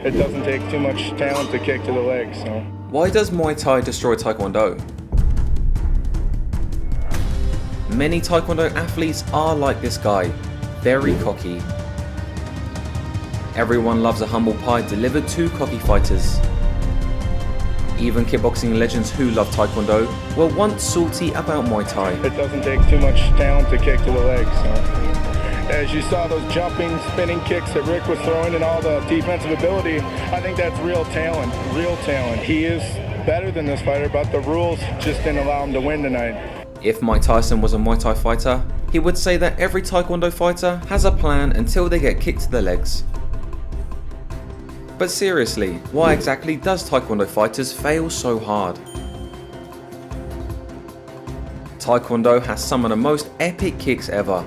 It doesn't take too much talent to kick to the legs, so. Why does Muay Thai destroy Taekwondo? Many Taekwondo athletes are like this guy, very cocky. Everyone loves a humble pie delivered to cocky fighters. Even kickboxing legends who love Taekwondo were once salty about Muay Thai. It doesn't take too much talent to kick to the legs, so. As you saw those jumping, spinning kicks that Rick was throwing and all the defensive ability, I think that's real talent, real talent. He is better than this fighter, but the rules just didn't allow him to win tonight. If Mike Tyson was a Muay Thai fighter, he would say that every Taekwondo fighter has a plan until they get kicked to the legs. But seriously, why exactly does Taekwondo fighters fail so hard? Taekwondo has some of the most epic kicks ever.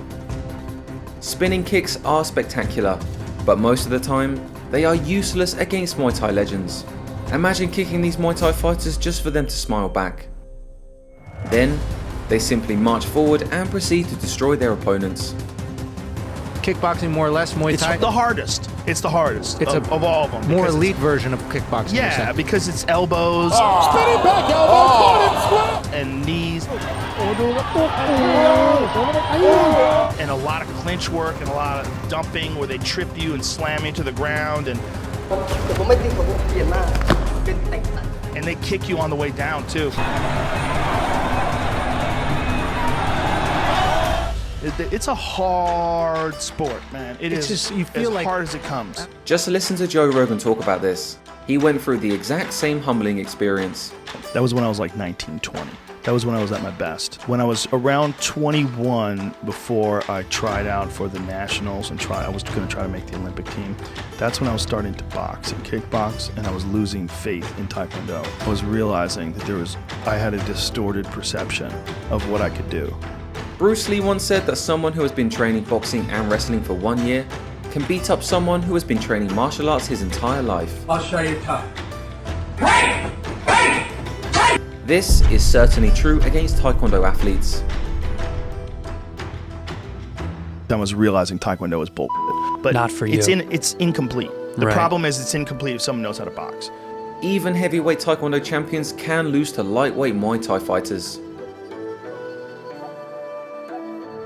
Spinning kicks are spectacular, but most of the time, they are useless against Muay Thai legends. Imagine kicking these Muay Thai fighters just for them to smile back. Then, they simply march forward and proceed to destroy their opponents. Kickboxing more or less Muay Thai? It's the hardest. It's the hardest It's of all of them. more elite version of kickboxing. Yeah, because it's elbows. Spinning back elbow, And knees. And a lot of clinch work and a lot of dumping where they trip you and slam you to the ground. And they kick you on the way down too. It's a hard sport, man. It's just, you feel as hard as it comes. Just listen to Joe Rogan talk about this. He went through the exact same humbling experience. That was when I was like 19, 20. That was when I was at my best. When I was around 21, before I tried out for the nationals and I was going to try to make the Olympic team, that's when I was starting to box and kickbox, and I was losing faith in Taekwondo. I was realizing that I had a distorted perception of what I could do. Bruce Lee once said that someone who has been training boxing and wrestling for 1 year can beat up someone who has been training martial arts his entire life. I'll show you tough. This is certainly true against Taekwondo athletes. I was realizing Taekwondo is bullshit. But Not for you. It's incomplete. The Right. problem is it's incomplete if someone knows how to box. Even heavyweight Taekwondo champions can lose to lightweight Muay Thai fighters.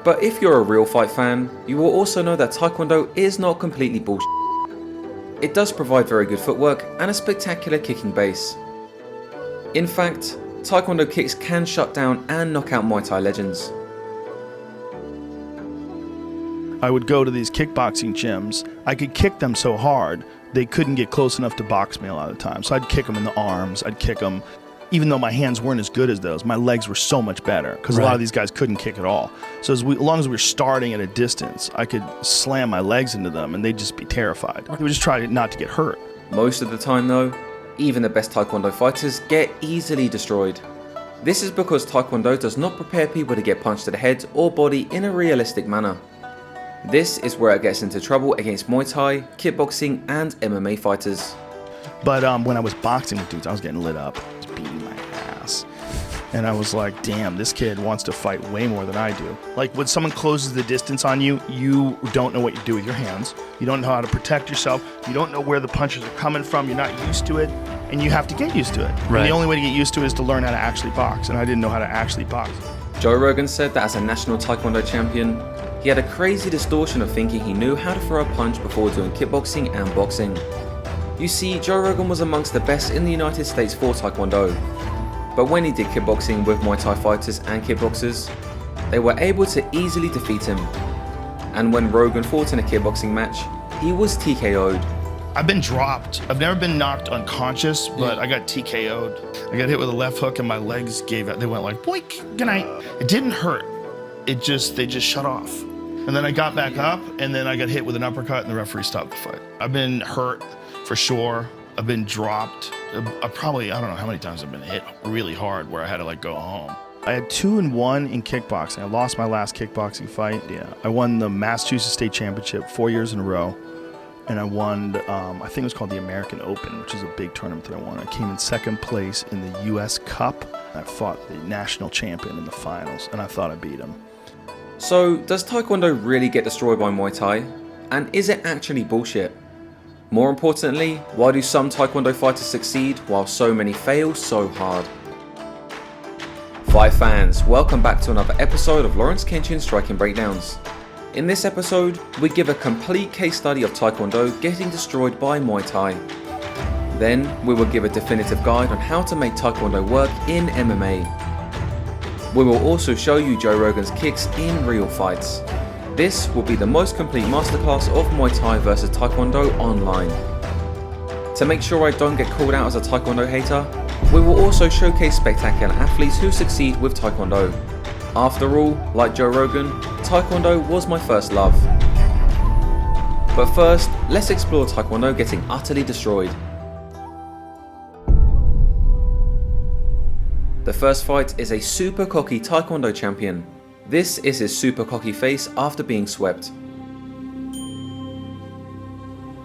But if you're a real fight fan, you will also know that Taekwondo is not completely bullshit. It does provide very good footwork and a spectacular kicking base. In fact, Taekwondo kicks can shut down and knock out Muay Thai legends. I would go to these kickboxing gyms. I could kick them so hard, they couldn't get close enough to box me a lot of the time. So I'd kick them in the arms, I'd kick them. Even though my hands weren't as good as those, my legs were so much better because a lot of these guys couldn't kick at all. So as long as we were starting at a distance, I could slam my legs into them and they'd just be terrified. They would just try not to get hurt. Most of the time though, even the best Taekwondo fighters get easily destroyed. This is because Taekwondo does not prepare people to get punched to the head or body in a realistic manner. This is where it gets into trouble against Muay Thai, kickboxing and MMA fighters. But when I was boxing with dudes, I was getting lit up. I was beating my ass. And I was like, damn, this kid wants to fight way more than I do. Like when someone closes the distance on you, you don't know what you do with your hands. You don't know how to protect yourself. You don't know where the punches are coming from. You're not used to it. And you have to get used to it. Right. And the only way to get used to it is to learn how to actually box. And I didn't know how to actually box. Joe Rogan said that as a national Taekwondo champion, he had a crazy distortion of thinking he knew how to throw a punch before doing kickboxing and boxing. You see, Joe Rogan was amongst the best in the United States for Taekwondo. But when he did kickboxing with Muay Thai fighters and kickboxers, they were able to easily defeat him. And when Rogan fought in a kickboxing match, he was TKO'd. I've been dropped. I've never been knocked unconscious, but I got TKO'd. I got hit with a left hook and my legs gave out. They went like, boink, good night. It didn't hurt. They just shut off. And then I got back up and then I got hit with an uppercut and the referee stopped the fight. I've been hurt for sure. I've been dropped. I don't know how many times I've been hit really hard where I had to like go home. I had 2-1 in kickboxing. I lost my last kickboxing fight. Yeah, I won the Massachusetts State Championship 4 years in a row. And I won, I think it was called the American Open, which is a big tournament that I won. I came in second place in the U.S. Cup. I fought the national champion in the finals, and I thought I beat him. So, does Taekwondo really get destroyed by Muay Thai? And is it actually bullshit? More importantly, why do some Taekwondo fighters succeed while so many fail so hard? Fight fans, welcome back to another episode of Lawrence Kenshin Striking Breakdowns. In this episode, we give a complete case study of Taekwondo getting destroyed by Muay Thai. Then, we will give a definitive guide on how to make Taekwondo work in MMA. We will also show you Joe Rogan's kicks in real fights. This will be the most complete masterclass of Muay Thai vs Taekwondo online. To make sure I don't get called out as a Taekwondo hater, we will also showcase spectacular athletes who succeed with Taekwondo. After all, like Joe Rogan, Taekwondo was my first love. But first, let's explore Taekwondo getting utterly destroyed. The first fight is a super cocky Taekwondo champion. This is his super cocky face after being swept.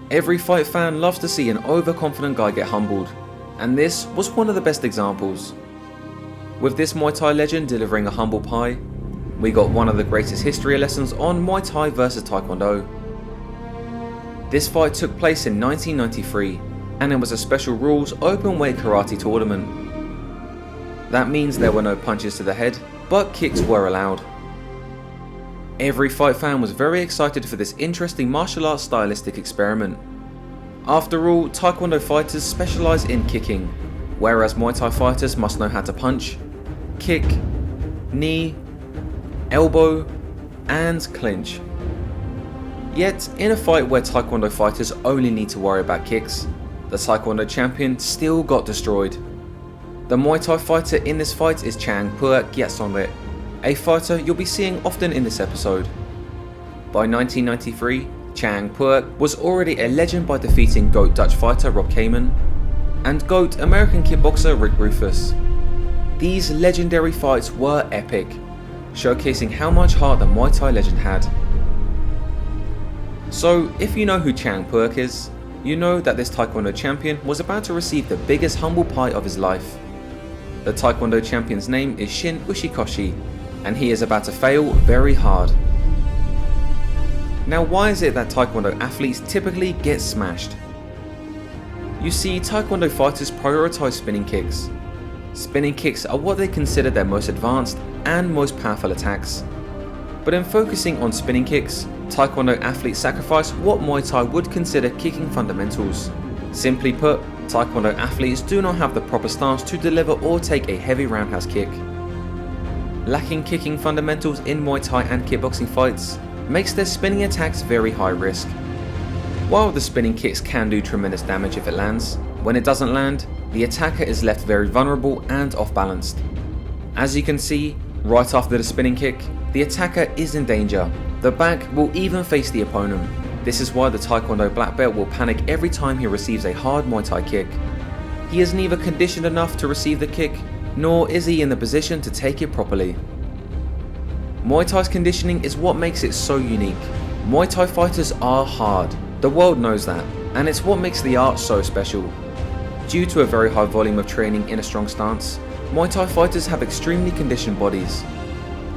Every fight fan loves to see an overconfident guy get humbled, and this was one of the best examples. With this Muay Thai legend delivering a humble pie, we got one of the greatest history lessons on Muay Thai vs Taekwondo. This fight took place in 1993, and it was a special rules open weight karate tournament. That means there were no punches to the head, but kicks were allowed. Every fight fan was very excited for this interesting martial arts stylistic experiment. After all, Taekwondo fighters specialise in kicking, whereas Muay Thai fighters must know how to punch, kick, knee, elbow, and clinch. Yet, in a fight where Taekwondo fighters only need to worry about kicks, the Taekwondo champion still got destroyed. The Muay Thai fighter in this fight is Changphuek Kiatsongrit, a fighter you'll be seeing often in this episode. By 1993, Changphuek was already a legend by defeating GOAT Dutch fighter Rob Kaman and GOAT American kickboxer Rick Roufus. These legendary fights were epic, showcasing how much heart the Muay Thai legend had. So, if you know who Changphuek is, you know that this Taekwondo champion was about to receive the biggest humble pie of his life. The Taekwondo champion's name is Shin Ushikoshi, and he is about to fail very hard. Now, why is it that Taekwondo athletes typically get smashed? You see, Taekwondo fighters prioritize spinning kicks. Spinning kicks are what they consider their most advanced and most powerful attacks. But in focusing on spinning kicks, Taekwondo athletes sacrifice what Muay Thai would consider kicking fundamentals. Simply put, Taekwondo athletes do not have the proper stance to deliver or take a heavy roundhouse kick. Lacking kicking fundamentals in Muay Thai and kickboxing fights makes their spinning attacks very high risk. While the spinning kicks can do tremendous damage if it lands, when it doesn't land, the attacker is left very vulnerable and off balanced. As you can see, right after the spinning kick, the attacker is in danger. The back will even face the opponent. This is why the Taekwondo black belt will panic every time he receives a hard Muay Thai kick. He is neither conditioned enough to receive the kick, nor is he in the position to take it properly. Muay Thai's conditioning is what makes it so unique. Muay Thai fighters are hard, the world knows that, and it's what makes the art so special. Due to a very high volume of training in a strong stance, Muay Thai fighters have extremely conditioned bodies.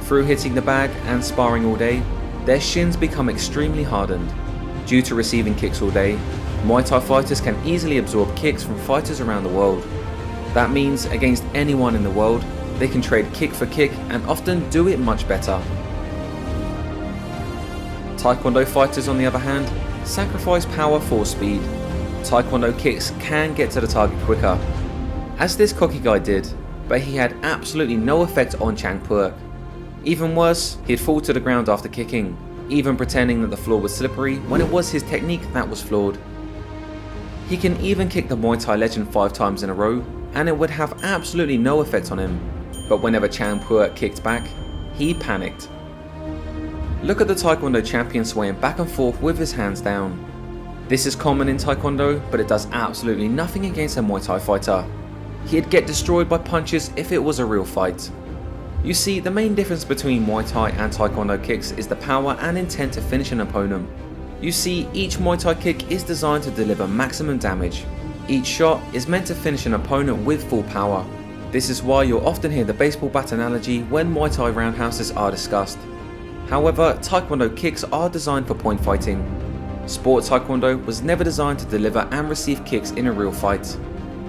Through hitting the bag and sparring all day, their shins become extremely hardened. Due to receiving kicks all day, Muay Thai fighters can easily absorb kicks from fighters around the world. That means against anyone in the world, they can trade kick for kick and often do it much better. Taekwondo fighters, on the other hand, sacrifice power for speed. Taekwondo kicks can get to the target quicker, as this cocky guy did, but he had absolutely no effect on Changphuek. Even worse, he'd fall to the ground after kicking, even pretending that the floor was slippery when it was his technique that was flawed. He can even kick the Muay Thai legend 5 times in a row, and it would have absolutely no effect on him. But whenever Changphuek kicked back, he panicked. Look at the Taekwondo champion swaying back and forth with his hands down. This is common in Taekwondo, but it does absolutely nothing against a Muay Thai fighter. He'd get destroyed by punches if it was a real fight. You see, the main difference between Muay Thai and Taekwondo kicks is the power and intent to finish an opponent. You see, each Muay Thai kick is designed to deliver maximum damage. Each shot is meant to finish an opponent with full power. This is why you'll often hear the baseball bat analogy when Muay Thai roundhouses are discussed. However, Taekwondo kicks are designed for point fighting. Sport Taekwondo was never designed to deliver and receive kicks in a real fight.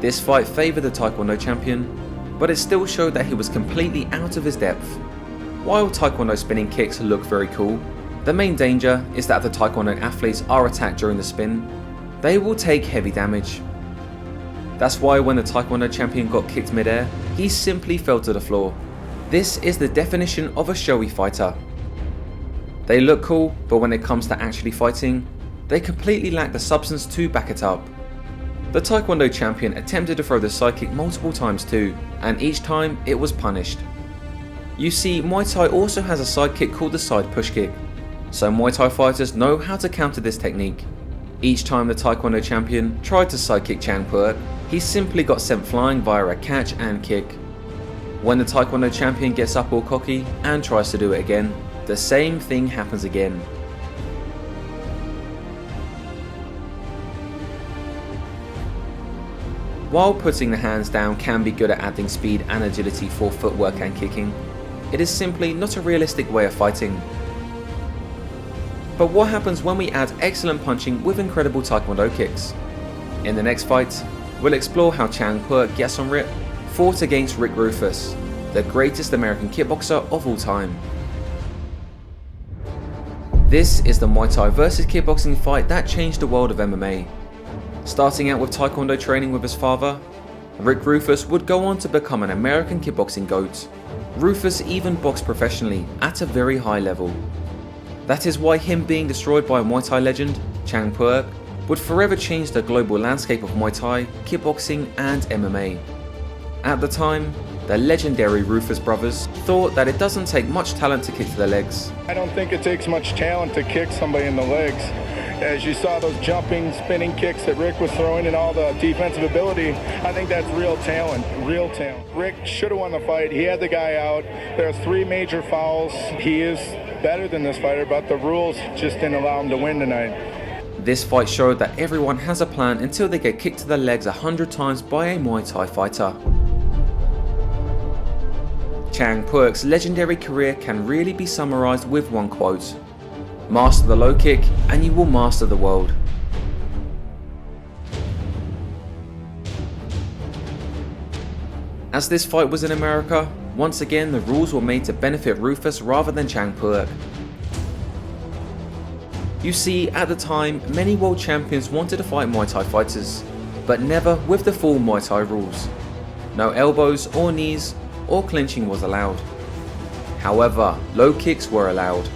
This fight favoured the Taekwondo champion, but it still showed that he was completely out of his depth. While Taekwondo spinning kicks look very cool, the main danger is that if the Taekwondo athletes are attacked during the spin, they will take heavy damage. That's why when the Taekwondo champion got kicked mid-air, he simply fell to the floor. This is the definition of a showy fighter. They look cool, but when it comes to actually fighting, they completely lack the substance to back it up. The Taekwondo champion attempted to throw the side kick multiple times too, and each time it was punished. You see, Muay Thai also has a side kick called the side push kick, so Muay Thai fighters know how to counter this technique. Each time the Taekwondo champion tried to side kick Changphuek, he simply got sent flying via a catch and kick. When the Taekwondo champion gets up all cocky and tries to do it again, the same thing happens again. While putting the hands down can be good at adding speed and agility for footwork and kicking, it is simply not a realistic way of fighting. But what happens when we add excellent punching with incredible Taekwondo kicks? In the next fight, we'll explore how Changphuek Kiatsongrit fought against Roufus, the greatest American kickboxer of all time. This is the Muay Thai versus kickboxing fight that changed the world of MMA. Starting out with Taekwondo training with his father, Roufus would go on to become an American kickboxing GOAT. Roufus even boxed professionally at a very high level. That is why him being destroyed by a Muay Thai legend, Changphuek, would forever change the global landscape of Muay Thai, kickboxing and MMA. At the time, the legendary Roufus brothers thought that it doesn't take much talent to kick to the legs. I don't think it takes much talent to kick somebody in the legs. As you saw those jumping, spinning kicks that Rick was throwing and all the defensive ability, I think that's real talent, real talent. Rick should have won the fight. He had the guy out. There's 3 major fouls. He is better than this fighter, but the rules just didn't allow him to win tonight. This fight showed that everyone has a plan until they get kicked to the legs 100 times by a Muay Thai fighter. Changpuek's legendary career can really be summarized with one quote: "Master the low kick and you will master the world." As this fight was in America, once again the rules were made to benefit Roufus rather than Changphuek. You see, at the time, many world champions wanted to fight Muay Thai fighters, but never with the full Muay Thai rules. No elbows or knees or clinching was allowed. However, low kicks were allowed.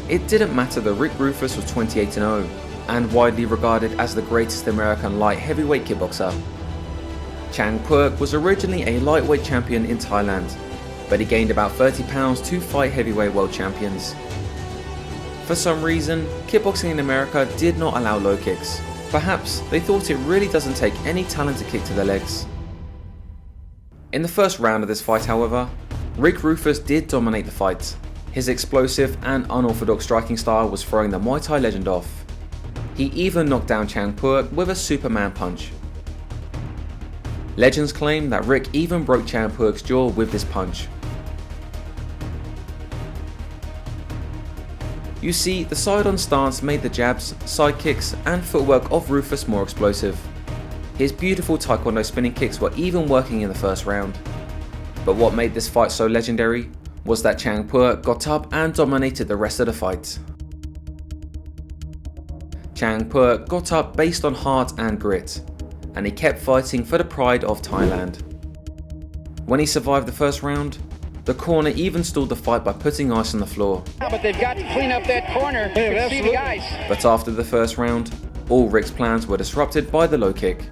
It didn't matter that Rick Roufus was 28-0 and widely regarded as the greatest American light heavyweight kickboxer. Changphuek was originally a lightweight champion in Thailand, but he gained about 30 pounds to fight heavyweight world champions. For some reason, kickboxing in America did not allow low kicks. Perhaps they thought it really doesn't take any talent to kick to the legs. In the first round of this fight, however, Rick Roufus did dominate the fight. His explosive and unorthodox striking style was throwing the Muay Thai legend off. He even knocked down Changpuek with a Superman punch. Legends claim that Rick even broke Changpuek's jaw with this punch. You see, the side-on stance made the jabs, side kicks and footwork of Roufus more explosive. His beautiful Taekwondo spinning kicks were even working in the first round. But what made this fight so legendary was that Changpuek got up and dominated the rest of the fight. Changpuek got up based on heart and grit, and he kept fighting for the pride of Thailand. When he survived the first round, the corner even stalled the fight by putting ice on the floor. But they've got to clean up that corner. You can see the guys. But after the first round, all Rick's plans were disrupted by the low kick.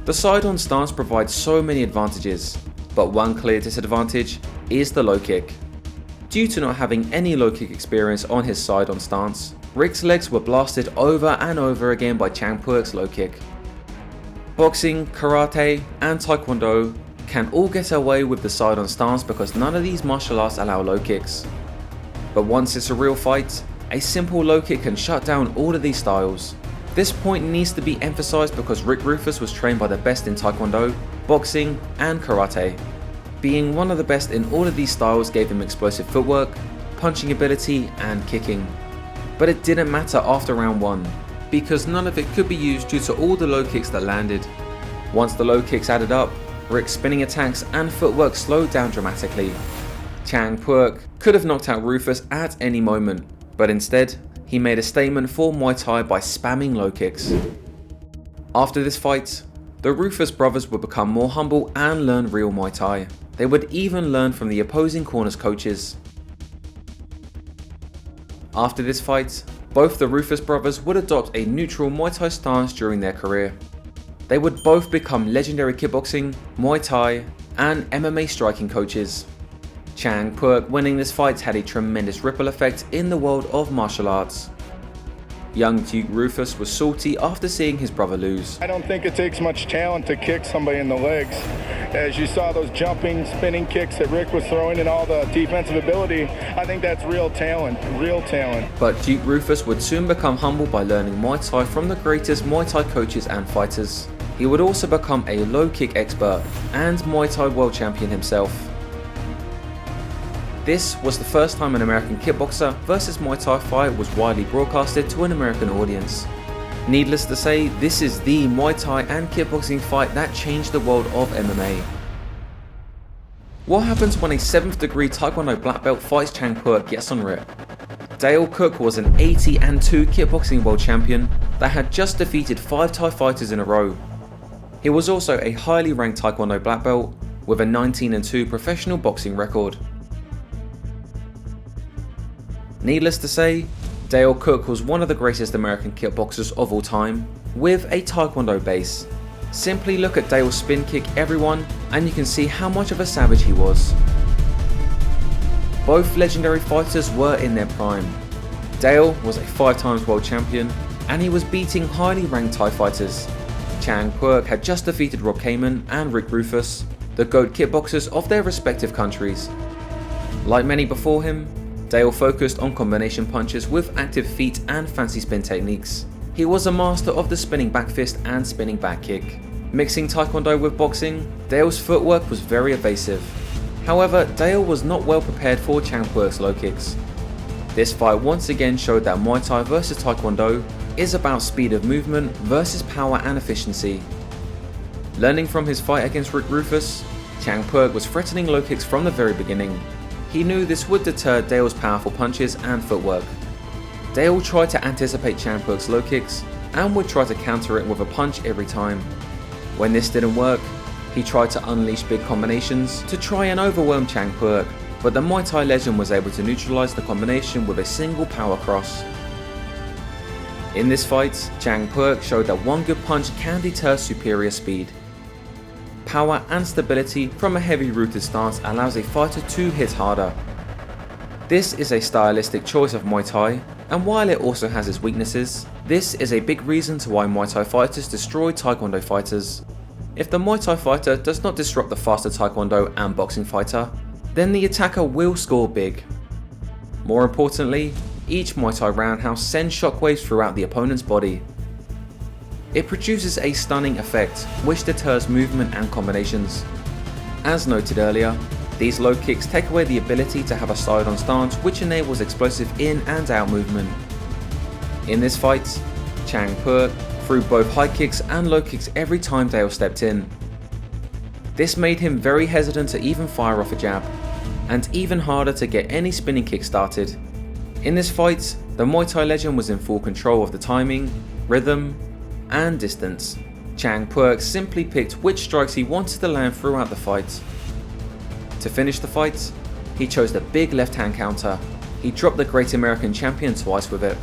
The side-on stance provides so many advantages, but one clear disadvantage is the low kick. Due to not having any low kick experience on his side-on stance, Rick's legs were blasted over and over again by Changpuek's low kick. Boxing, karate and taekwondo can all get away with the side-on stance because none of these martial arts allow low kicks. But once it's a real fight, a simple low kick can shut down all of these styles. This point needs to be emphasized because Rick Roufus was trained by the best in taekwondo, boxing and karate. Being one of the best in all of these styles gave him explosive footwork, punching ability and kicking. but it didn't matter after round 1, because none of it could be used due to all the low kicks that landed. Once the low kicks added up, Vick's spinning attacks and footwork slowed down dramatically. Changphuek could have knocked out Roufus at any moment, but instead, he made a statement for Muay Thai by spamming low kicks. After this fight, the Roufus brothers would become more humble and learn real Muay Thai. They would even learn from the opposing corner's coaches. After this fight, both the Roufus brothers would adopt a neutral Muay Thai stance during their career. They would both become legendary kickboxing, Muay Thai, and MMA striking coaches. Changphuek winning this fight had a tremendous ripple effect in the world of martial arts. Young Duke Roufus was salty after seeing his brother lose. I don't think it takes much talent to kick somebody in the legs. As you saw those jumping, spinning kicks that Vick was throwing and all the defensive ability, I think that's real talent, real talent. But Duke Roufus would soon become humble by learning Muay Thai from the greatest Muay Thai coaches and fighters. He would also become a low kick expert and Muay Thai world champion himself. This was the first time an American kickboxer versus Muay Thai fight was widely broadcasted to an American audience. Needless to say, this is the Muay Thai and kickboxing fight that changed the world of MMA. What happens when a 7th degree Taekwondo black belt fights Changphuek Kiatsongrit? Dale Cook was an 80-2 kickboxing world champion that had just defeated 5 Thai fighters in a row. He was also a highly ranked Taekwondo black belt with a 19-2 professional boxing record. Needless to say, Dale Cook was one of the greatest American kickboxers of all time, with a Taekwondo base. Simply look at Dale's spin kick everyone and you can see how much of a savage he was. Both legendary fighters were in their prime. Dale was a 5-time world champion and he was beating highly ranked Thai fighters. Changphuek had just defeated Rob Kamen and Rick Roufus, the GOAT kickboxers of their respective countries. Like many before him, Dale focused on combination punches with active feet and fancy spin techniques. He was a master of the spinning back fist and spinning back kick. Mixing Taekwondo with boxing, Dale's footwork was very evasive. However, Dale was not well prepared for Changphuek's low kicks. This fight once again showed that Muay Thai versus Taekwondo is about speed of movement versus power and efficiency. Learning from his fight against Rick Roufus, Changphuek was threatening low kicks from the very beginning. He knew this would deter Dale's powerful punches and footwork. Dale tried to anticipate Changphuek's low kicks and would try to counter it with a punch every time. When this didn't work, he tried to unleash big combinations to try and overwhelm Changphuek, but the Muay Thai legend was able to neutralize the combination with a single power cross. In this fight, Changphuek showed that one good punch can deter superior speed. Power and stability from a heavy rooted stance allows a fighter to hit harder. This is a stylistic choice of Muay Thai, and while it also has its weaknesses, this is a big reason to why Muay Thai fighters destroy Taekwondo fighters. If the Muay Thai fighter does not disrupt the faster Taekwondo and boxing fighter, then the attacker will score big. More importantly, each Muay Thai roundhouse sends shockwaves throughout the opponent's body. It produces a stunning effect, which deters movement and combinations. As noted earlier, these low kicks take away the ability to have a side-on stance which enables explosive in and out movement. In this fight, Changphuek threw both high kicks and low kicks every time Dale stepped in. This made him very hesitant to even fire off a jab, and even harder to get any spinning kick started. In this fight, the Muay Thai legend was in full control of the timing, rhythm, and distance. Changphuek simply picked which strikes he wanted to land throughout the fight. To finish the fight, he chose the big left hand counter. He dropped the great American champion twice with it.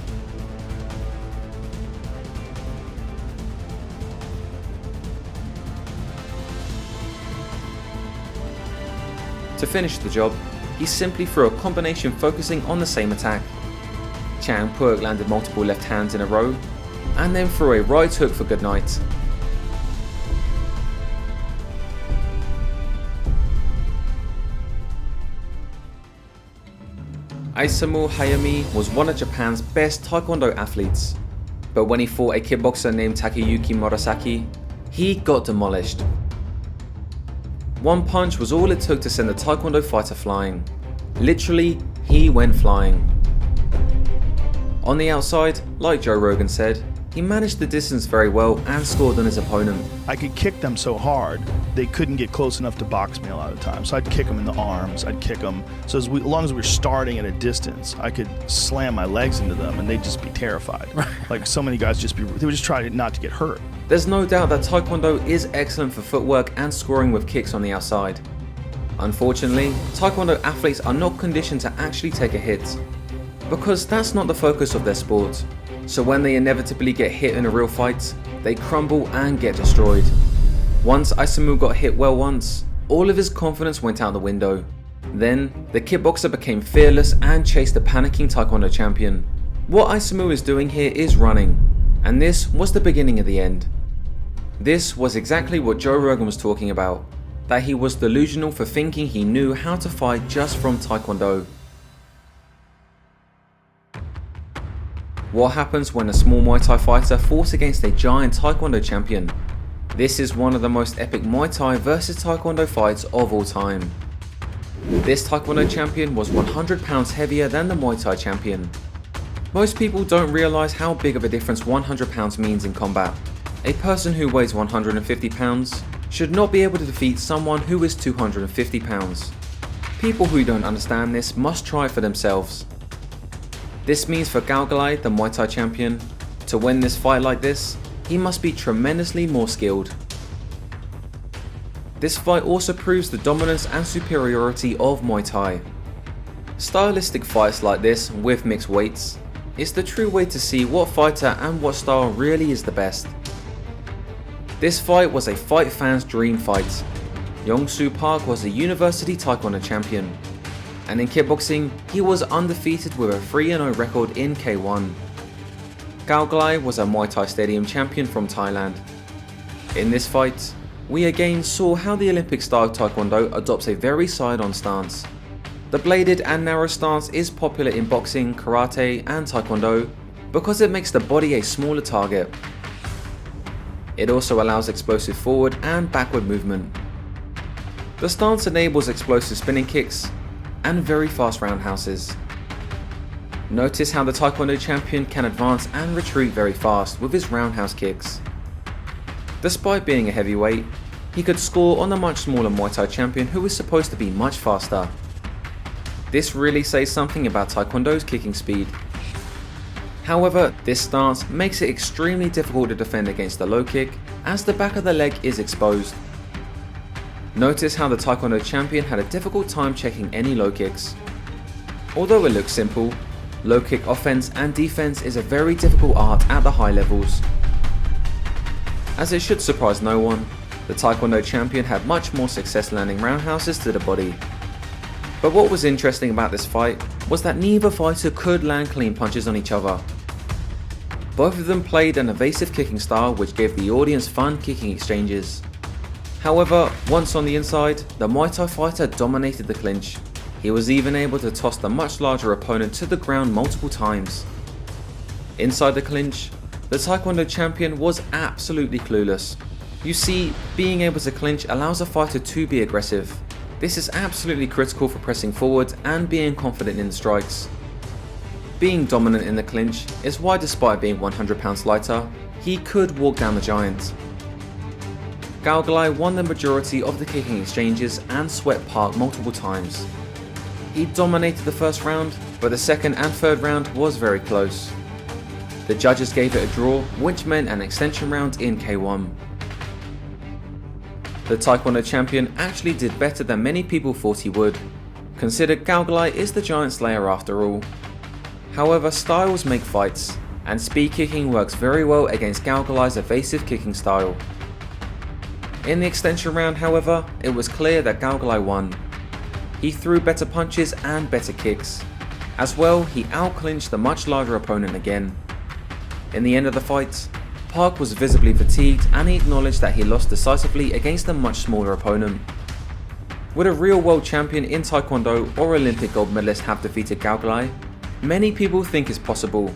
To finish the job, he simply threw a combination focusing on the same attack. Changphuek landed multiple left hands in a row, and then threw a right hook for good night. Isamu Hayami was one of Japan's best Taekwondo athletes, but when he fought a kickboxer named Takayuki Murosaki, he got demolished. One punch was all it took to send the Taekwondo fighter flying. Literally, he went flying. On the outside, like Joe Rogan said, he managed the distance very well and scored on his opponent. I could kick them so hard, they couldn't get close enough to box me a lot of the time. So I'd kick them in the arms, I'd kick them. So as long as we were starting at a distance, I could slam my legs into them and they'd just be terrified. Like so many guys they would just try not to get hurt. There's no doubt that Taekwondo is excellent for footwork and scoring with kicks on the outside. Unfortunately, Taekwondo athletes are not conditioned to actually take a hit, because that's not the focus of their sport. So when they inevitably get hit in a real fight, they crumble and get destroyed. Once Isamu got hit well once, all of his confidence went out the window. Then, the kickboxer became fearless and chased the panicking Taekwondo champion. What Isamu is doing here is running, and this was the beginning of the end. This was exactly what Joe Rogan was talking about, that he was delusional for thinking he knew how to fight just from Taekwondo. What happens when a small Muay Thai fighter fought against a giant Taekwondo champion? This is one of the most epic Muay Thai versus Taekwondo fights of all time. This Taekwondo champion was 100 pounds heavier than the Muay Thai champion. Most people don't realise how big of a difference 100 pounds means in combat. A person who weighs 150 pounds should not be able to defeat someone who is 250 pounds. People who don't understand this must try it for themselves. This means for Kaoklai, the Muay Thai champion, to win this fight like this, he must be tremendously more skilled. This fight also proves the dominance and superiority of Muay Thai. Stylistic fights like this with mixed weights is the true way to see what fighter and what style really is the best. This fight was a fight fan's dream fight. Yong Park was a university Taekwondo champion, and in kickboxing, he was undefeated with a 3-0 record in K1. Kaoklai was a Muay Thai Stadium champion from Thailand. In this fight, we again saw how the Olympic style Taekwondo adopts a very side-on stance. The bladed and narrow stance is popular in boxing, karate and Taekwondo because it makes the body a smaller target. It also allows explosive forward and backward movement. The stance enables explosive spinning kicks and very fast roundhouses. Notice how the Taekwondo champion can advance and retreat very fast with his roundhouse kicks. Despite being a heavyweight, he could score on the much smaller Muay Thai champion who is supposed to be much faster. This really says something about Taekwondo's kicking speed. However, this stance makes it extremely difficult to defend against the low kick as the back of the leg is exposed. Notice how the Taekwondo champion had a difficult time checking any low kicks. Although it looks simple, low kick offense and defense is a very difficult art at the high levels. As it should surprise no one, the Taekwondo champion had much more success landing roundhouses to the body. But what was interesting about this fight was that neither fighter could land clean punches on each other. Both of them played an evasive kicking style which gave the audience fun kicking exchanges. However, once on the inside, the Muay Thai fighter dominated the clinch. He was even able to toss the much larger opponent to the ground multiple times. Inside the clinch, the Taekwondo champion was absolutely clueless. You see, being able to clinch allows a fighter to be aggressive. This is absolutely critical for pressing forward and being confident in the strikes. Being dominant in the clinch is why, despite being 100 pounds lighter, he could walk down the giant. Kaoklai won the majority of the kicking exchanges and swept Park multiple times. He dominated the first round, but the second and third round was very close. The judges gave it a draw, which meant an extension round in K1. The Taekwondo champion actually did better than many people thought he would, considered Kaoklai is the giant slayer after all. However, styles make fights, and speed kicking works very well against Kaoklai's evasive kicking style. In the extension round, however, it was clear that Kaoklai won. He threw better punches and better kicks. As well, he out-clinched the much larger opponent again. In the end of the fight, Park was visibly fatigued and he acknowledged that he lost decisively against a much smaller opponent. Would a real world champion in Taekwondo or Olympic gold medalist have defeated Kaoklai? Many people think it's possible.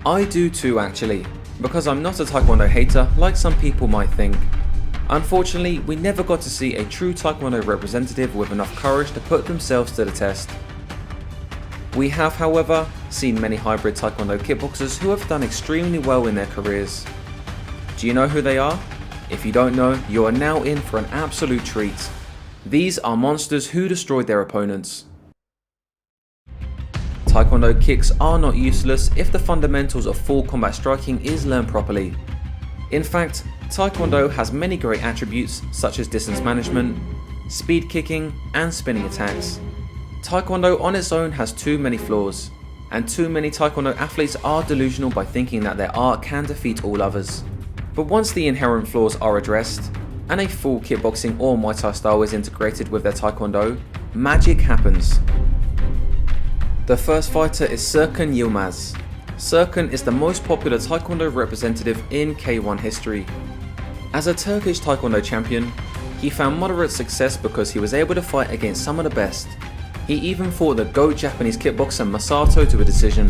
I do too actually, because I'm not a Taekwondo hater like some people might think. Unfortunately, we never got to see a true Taekwondo representative with enough courage to put themselves to the test. We have, however, seen many hybrid Taekwondo kickboxers who have done extremely well in their careers. Do you know who they are? If you don't know, you are now in for an absolute treat. These are monsters who destroyed their opponents. Taekwondo kicks are not useless if the fundamentals of full combat striking is learned properly. In fact, Taekwondo has many great attributes such as distance management, speed kicking, and spinning attacks. Taekwondo on its own has too many flaws, and too many Taekwondo athletes are delusional by thinking that their art can defeat all others. But once the inherent flaws are addressed, and a full kickboxing or Muay Thai style is integrated with their Taekwondo, magic happens. The first fighter is Serkan Yilmaz. Serkan is the most popular Taekwondo representative in K1 history. As a Turkish Taekwondo champion, he found moderate success because he was able to fight against some of the best. He even fought the GOAT Japanese kickboxer Masato to a decision.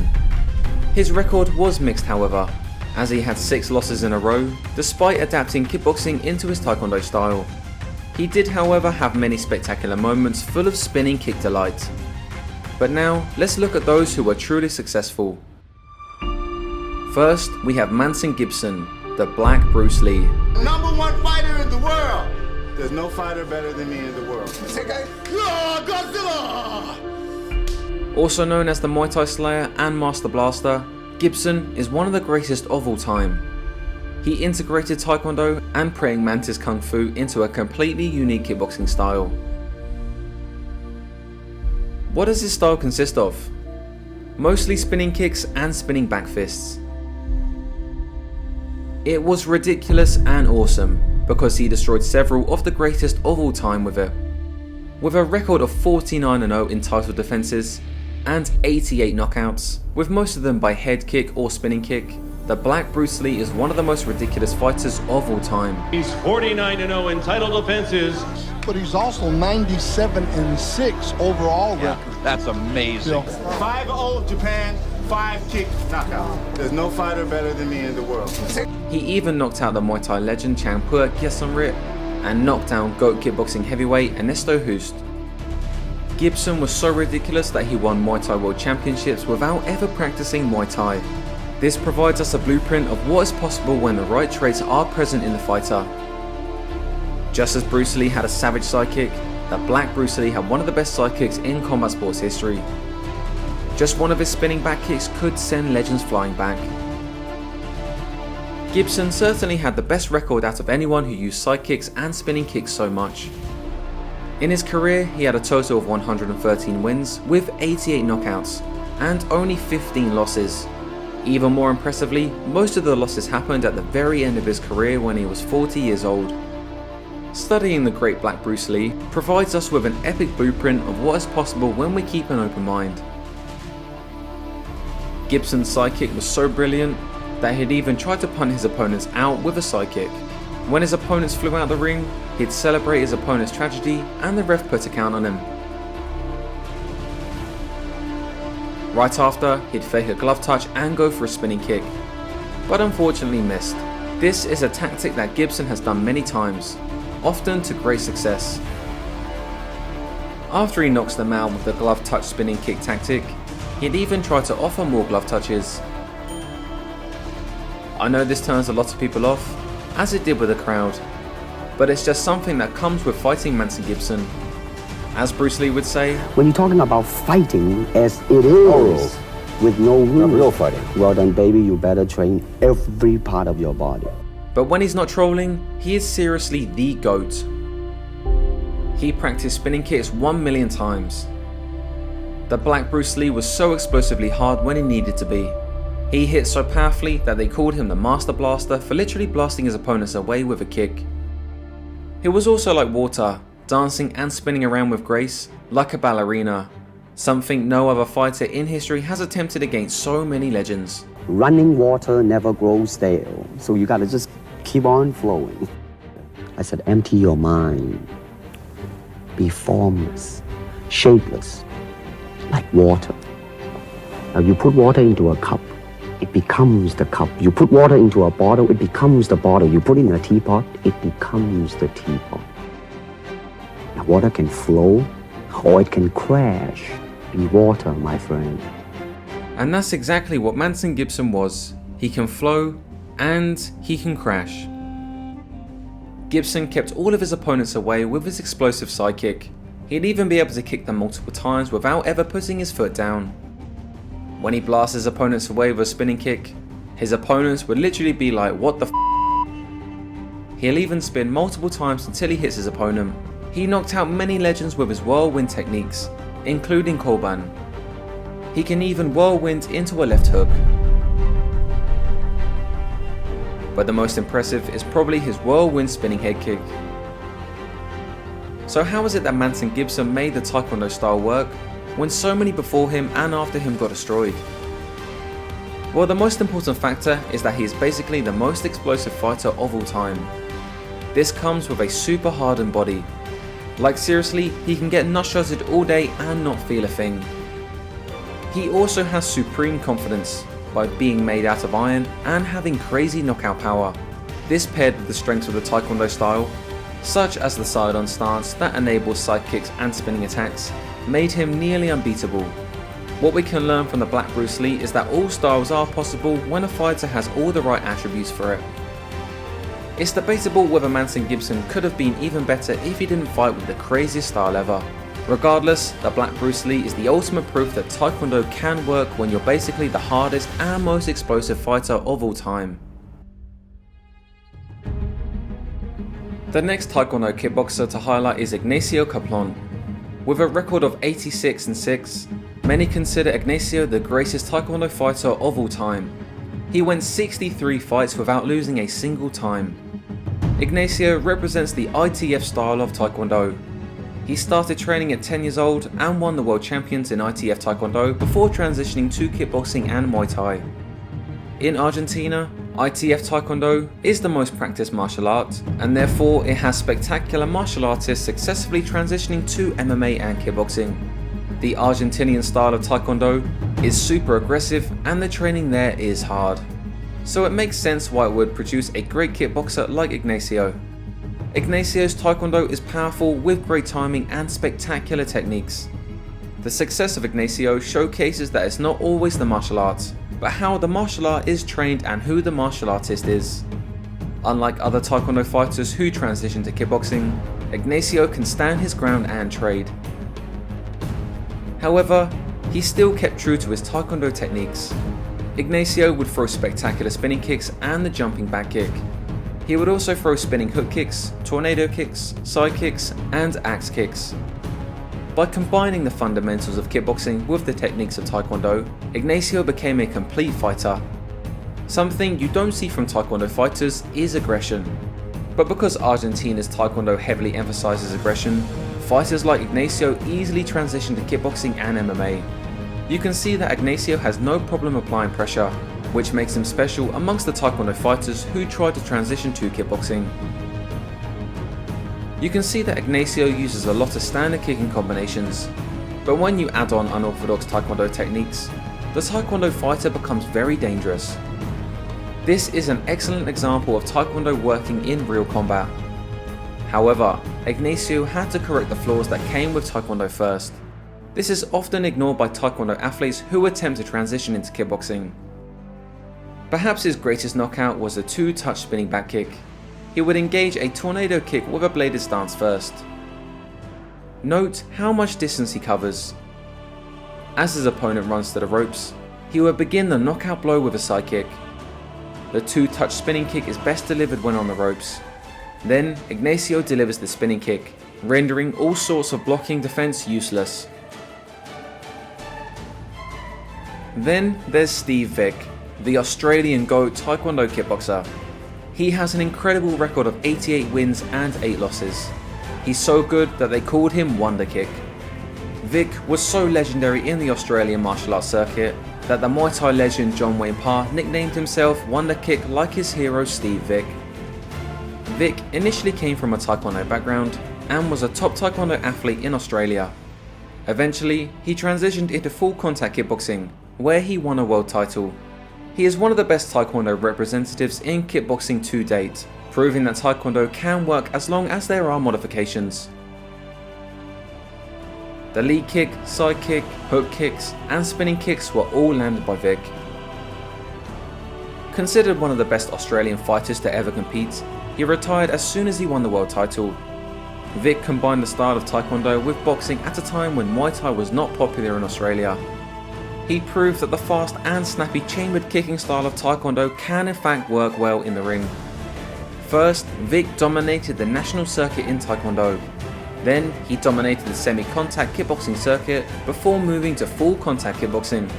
His record was mixed, however, as he had 6 losses in a row, despite adapting kickboxing into his Taekwondo style. He did, however, have many spectacular moments full of spinning kick delight. But now, let's look at those who were truly successful. First, we have Manson Gibson, the Black Bruce Lee. #1 fighter in the world. There's no fighter better than me in the world. Godzilla! Also known as the Muay Thai Slayer and Master Blaster, Gibson is one of the greatest of all time. He integrated Taekwondo and praying mantis kung fu into a completely unique kickboxing style. What does his style consist of? Mostly spinning kicks and spinning back fists. It was ridiculous and awesome because he destroyed several of the greatest of all time with it. With a record of 49-0 in title defenses and 88 knockouts, with most of them by head kick or spinning kick, the Black Bruce Lee is one of the most ridiculous fighters of all time. He's 49-0 in title defenses. But he's also 97-6 overall record. That's amazing. 5-0 Japan, 5-kick knockout. There's no fighter better than me in the world. He even knocked out the Muay Thai legend Changphuek Kiatsongrit and knocked down GOAT kickboxing heavyweight Ernesto Hoost. Gibson was so ridiculous that he won Muay Thai World Championships without ever practicing Muay Thai. This provides us a blueprint of what is possible when the right traits are present in the fighter. Just as Bruce Lee had a savage sidekick, the Black Bruce Lee had one of the best sidekicks in combat sports history. Just one of his spinning back kicks could send legends flying back. Gibson certainly had the best record out of anyone who used sidekicks and spinning kicks so much. In his career, he had a total of 113 wins with 88 knockouts and only 15 losses. Even more impressively, most of the losses happened at the very end of his career when he was 40 years old. Studying the great Black Bruce Lee provides us with an epic blueprint of what is possible when we keep an open mind. Gibson's sidekick was so brilliant that he'd even tried to punt his opponents out with a sidekick. When his opponents flew out the ring, he'd celebrate his opponent's tragedy and the ref put a count on him. Right after, he'd fake a glove touch and go for a spinning kick, but unfortunately missed. This is a tactic that Gibson has done many times, often to great success. After he knocks them out with the glove touch spinning kick tactic, he'd even try to offer more glove touches. I know this turns a lot of people off, as it did with the crowd, but it's just something that comes with fighting Manson Gibson. As Bruce Lee would say, when you're talking about fighting as it is, with no rules, real fighting, well then baby, you better train every part of your body. But when he's not trolling, he is seriously the GOAT. He practiced spinning kicks 1 million times. The Black Bruce Lee was so explosively hard when he needed to be. He hit so powerfully that they called him the Master Blaster for literally blasting his opponents away with a kick. He was also like water, dancing and spinning around with grace, like a ballerina, something no other fighter in history has attempted against so many legends. Running water never grows stale, so you gotta just keep on flowing. I said, empty your mind. Be formless, shapeless, like water. Now you put water into a cup, it becomes the cup. You put water into a bottle, it becomes the bottle. You put it in a teapot, it becomes the teapot. Now water can flow or it can crash. be water, my friend. And that's exactly what Manson Gibson was. He can flow and he can crash. Gibson kept all of his opponents away with his explosive side kick. He'd even be able to kick them multiple times without ever putting his foot down. When he blasts his opponents away with a spinning kick, his opponents would literally be like, what the f***? He'll even spin multiple times until he hits his opponent. He knocked out many legends with his whirlwind techniques, including Kolban. He can even whirlwind into a left hook. But the most impressive is probably his whirlwind spinning head kick. So how is it that Manson Gibson made the Taekwondo style work when so many before him and after him got destroyed? Well, the most important factor is that he is basically the most explosive fighter of all time. This comes with a super hardened body. Like seriously, he can get nut-shotted all day and not feel a thing. He also has supreme confidence by being made out of iron and having crazy knockout power. This paired with the strengths of the Taekwondo style, such as the side-on stance that enables side kicks and spinning attacks, made him nearly unbeatable. What we can learn from the Black Bruce Lee is that all styles are possible when a fighter has all the right attributes for it. It's debatable whether Manson Gibson could have been even better if he didn't fight with the craziest style ever. Regardless, the Black Bruce Lee is the ultimate proof that Taekwondo can work when you're basically the hardest and most explosive fighter of all time. The next Taekwondo kickboxer to highlight is Ignacio Capllonch. With a record of 86-6, many consider Ignacio the greatest Taekwondo fighter of all time. He went 63 fights without losing a single time. Ignacio represents the ITF style of Taekwondo. He started training at 10 years old and won the world champions in ITF Taekwondo before transitioning to kickboxing and Muay Thai. In Argentina, ITF Taekwondo is the most practiced martial art, and therefore it has spectacular martial artists successfully transitioning to MMA and kickboxing. The Argentinian style of Taekwondo is super aggressive and the training there is hard. So it makes sense why it would produce a great kickboxer like Ignacio. Ignacio's Taekwondo is powerful with great timing and spectacular techniques. The success of Ignacio showcases that it's not always the martial arts, but how the martial art is trained and who the martial artist is. Unlike other Taekwondo fighters who transition to kickboxing, Ignacio can stand his ground and trade. However, he still kept true to his Taekwondo techniques. Ignacio would throw spectacular spinning kicks and the jumping back kick. He would also throw spinning hook kicks, tornado kicks, side kicks, and axe kicks. By combining the fundamentals of kickboxing with the techniques of Taekwondo, Ignacio became a complete fighter. Something you don't see from Taekwondo fighters is aggression. But because Argentina's Taekwondo heavily emphasizes aggression, fighters like Ignacio easily transition to kickboxing and MMA. You can see that Ignacio has no problem applying pressure, which makes him special amongst the Taekwondo fighters who try to transition to kickboxing. You can see that Ignacio uses a lot of standard kicking combinations, but when you add on unorthodox Taekwondo techniques, the Taekwondo fighter becomes very dangerous. This is an excellent example of Taekwondo working in real combat. However, Ignacio had to correct the flaws that came with Taekwondo first. This is often ignored by Taekwondo athletes who attempt to transition into kickboxing. Perhaps his greatest knockout was a two-touch spinning back kick. He would engage a tornado kick with a bladed stance first. Note how much distance he covers. As his opponent runs to the ropes, he would begin the knockout blow with a side kick. The two-touch spinning kick is best delivered when on the ropes. Then Ignacio delivers the spinning kick, rendering all sorts of blocking defense useless. Then there's Steve Vick, the Australian GOAT Taekwondo kickboxer. He has an incredible record of 88 wins and 8 losses. He's so good that they called him Wonder Kick. Vick was so legendary in the Australian martial arts circuit that the Muay Thai legend John Wayne Parr nicknamed himself Wonder Kick like his hero Steve Vick. Vick initially came from a Taekwondo background and was a top Taekwondo athlete in Australia. Eventually, he transitioned into full contact kickboxing, where he won a world title. He is one of the best Taekwondo representatives in kickboxing to date, proving that Taekwondo can work as long as there are modifications. The lead kick, side kick, hook kicks, and spinning kicks were all landed by Vick. Considered one of the best Australian fighters to ever compete, he retired as soon as he won the world title. Vick combined the style of Taekwondo with boxing at a time when Muay Thai was not popular in Australia. He proved that the fast and snappy chambered kicking style of Taekwondo can in fact work well in the ring. First, Vick dominated the national circuit in Taekwondo. Then, he dominated the semi-contact kickboxing circuit before moving to full contact kickboxing.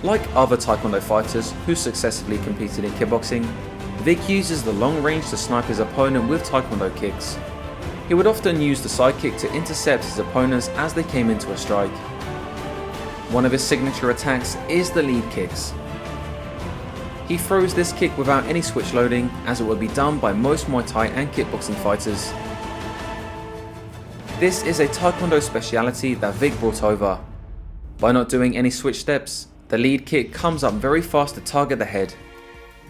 Like other Taekwondo fighters who successfully competed in kickboxing, Vick uses the long range to snipe his opponent with Taekwondo kicks. He would often use the side kick to intercept his opponents as they came into a strike. One of his signature attacks is the lead kicks. He throws this kick without any switch loading, as it would be done by most Muay Thai and kickboxing fighters. This is a Taekwondo speciality that Vick brought over. By not doing any switch steps, the lead kick comes up very fast to target the head.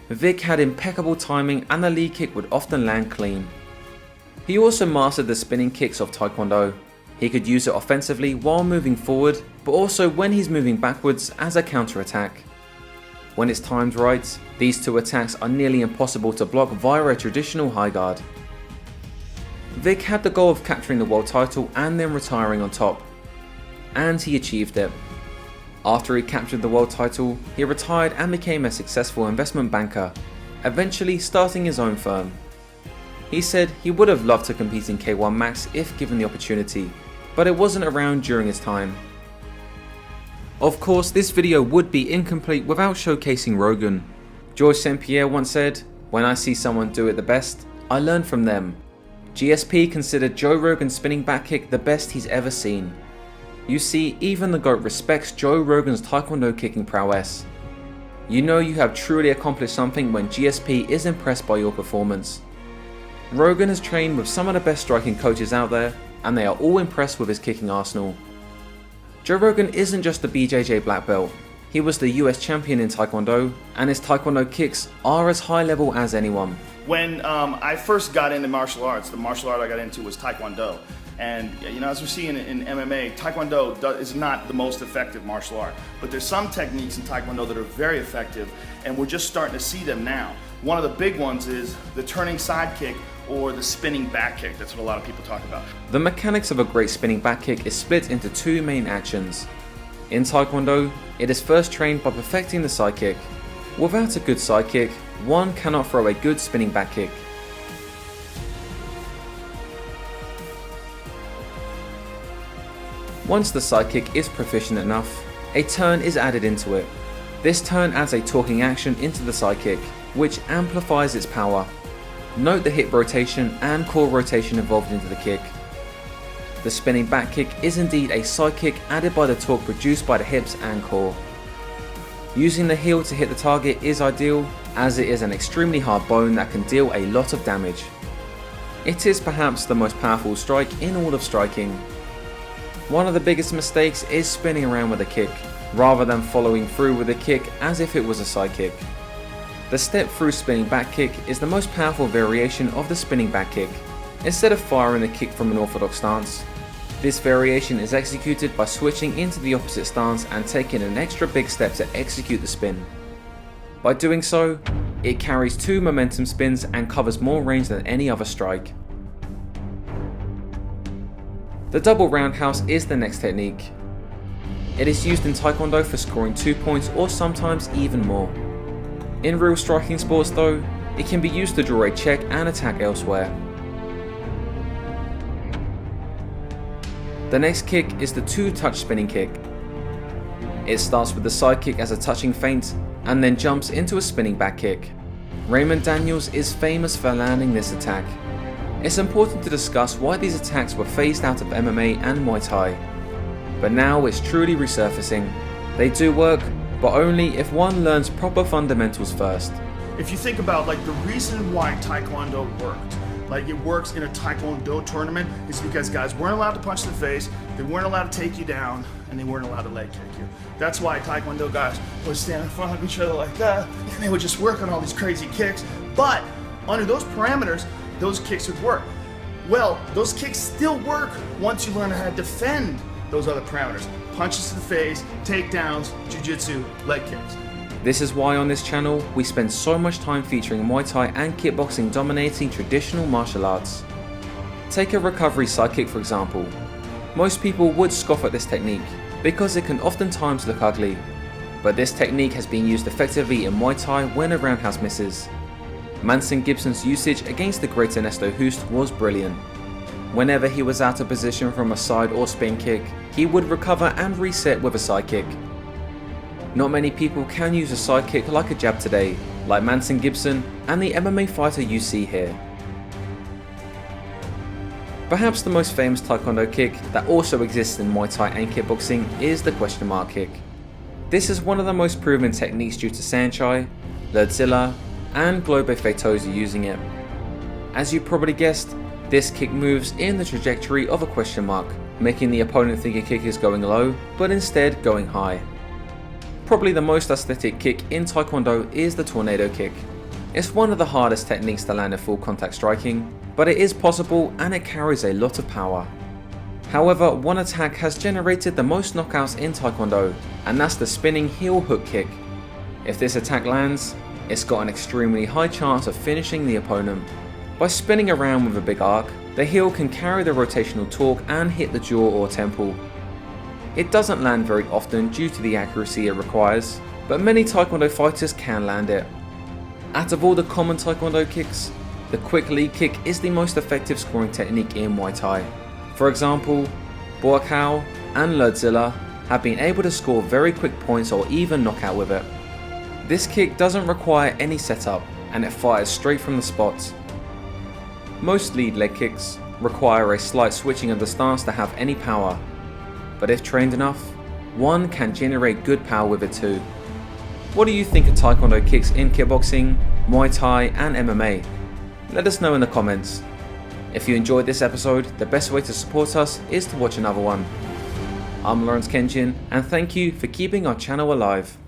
Vick had impeccable timing and the lead kick would often land clean. He also mastered the spinning kicks of Taekwondo. He could use it offensively while moving forward, but also when he's moving backwards as a counter-attack. When it's timed right, these two attacks are nearly impossible to block via a traditional high guard. Vick had the goal of capturing the world title and then retiring on top. And he achieved it. After he captured the world title, he retired and became a successful investment banker, eventually starting his own firm. He said he would have loved to compete in K1 Max if given the opportunity, but it wasn't around during his time. Of course, this video would be incomplete without showcasing Rogan. Georges St-Pierre once said, "When I see someone do it the best, I learn from them." GSP considered Joe Rogan's spinning back kick the best he's ever seen. You see, even the GOAT respects Joe Rogan's Taekwondo kicking prowess. You know you have truly accomplished something when GSP is impressed by your performance. Rogan has trained with some of the best striking coaches out there, and they are all impressed with his kicking arsenal. Joe Rogan isn't just a BJJ black belt, he was the US champion in Taekwondo, and his Taekwondo kicks are as high level as anyone. When I first got into martial arts, the martial art I got into was Taekwondo. And you know, as we're seeing in MMA, Taekwondo is not the most effective martial art. But there's some techniques in Taekwondo that are very effective, and we're just starting to see them now. One of the big ones is the turning side kick or the spinning back kick. That's what a lot of people talk about. The mechanics of a great spinning back kick is split into two main actions. In Taekwondo, it is first trained by perfecting the side kick. Without a good side kick, one cannot throw a good spinning back kick. Once the side kick is proficient enough, a turn is added into it. This turn adds a talking action into the side kick, which amplifies its power. Note the hip rotation and core rotation involved into the kick. The spinning back kick is indeed a side kick added by the torque produced by the hips and core. Using the heel to hit the target is ideal, as it is an extremely hard bone that can deal a lot of damage. It is perhaps the most powerful strike in all of striking. One of the biggest mistakes is spinning around with a kick, rather than following through with a kick as if it was a side kick. The step through spinning back kick is the most powerful variation of the spinning back kick. Instead of firing the kick from an orthodox stance, this variation is executed by switching into the opposite stance and taking an extra big step to execute the spin. By doing so, it carries two momentum spins and covers more range than any other strike. The double roundhouse is the next technique. It is used in Taekwondo for scoring 2 points or sometimes even more. In real striking sports though, it can be used to draw a check and attack elsewhere. The next kick is the two-touch spinning kick. It starts with the side kick as a touching feint and then jumps into a spinning back kick. Raymond Daniels is famous for landing this attack. It's important to discuss why these attacks were phased out of MMA and Muay Thai. But now it's truly resurfacing. They do work, but only if one learns proper fundamentals first. If you think about like the reason why Taekwondo worked, like it works in a Taekwondo tournament, is because guys weren't allowed to punch in the face, they weren't allowed to take you down, and they weren't allowed to leg kick you. That's why Taekwondo guys would stand in front of each other like that, and they would just work on all these crazy kicks. But under those parameters, those kicks would work. Well, those kicks still work once you learn how to defend those other parameters. Punches to the face, takedowns, jiu-jitsu, leg kicks. This is why on this channel, we spend so much time featuring Muay Thai and kickboxing dominating traditional martial arts. Take a recovery sidekick for example. Most people would scoff at this technique because it can oftentimes look ugly, but this technique has been used effectively in Muay Thai when a roundhouse misses. Manson Gibson's usage against the great Ernesto Hoost was brilliant. Whenever he was out of position from a side or spin kick, he would recover and reset with a side kick. Not many people can use a side kick like a jab today, like Manson Gibson and the MMA fighter you see here. Perhaps the most famous Taekwondo kick that also exists in Muay Thai and kickboxing is the question mark kick. This is one of the most proven techniques due to Sanchai, Lerdzilla, and Globe Feitosa using it. As you probably guessed, this kick moves in the trajectory of a question mark, making the opponent think a kick is going low, but instead going high. Probably the most aesthetic kick in Taekwondo is the tornado kick. It's one of the hardest techniques to land in full contact striking, but it is possible and it carries a lot of power. However, one attack has generated the most knockouts in Taekwondo, and that's the spinning heel hook kick. If this attack lands, it's got an extremely high chance of finishing the opponent. By spinning around with a big arc, the heel can carry the rotational torque and hit the jaw or temple. It doesn't land very often due to the accuracy it requires, but many Taekwondo fighters can land it. Out of all the common Taekwondo kicks, the quick lead kick is the most effective scoring technique in Muay Thai. For example, Buakaw and Lerdzilla have been able to score very quick points or even knockout with it. This kick doesn't require any setup and it fires straight from the spot. Most lead leg kicks require a slight switching of the stance to have any power, but if trained enough, one can generate good power with it too. What do you think of Taekwondo kicks in kickboxing, Muay Thai and MMA? Let us know in the comments. If you enjoyed this episode, the best way to support us is to watch another one. I'm Lawrence Kenshin and thank you for keeping our channel alive.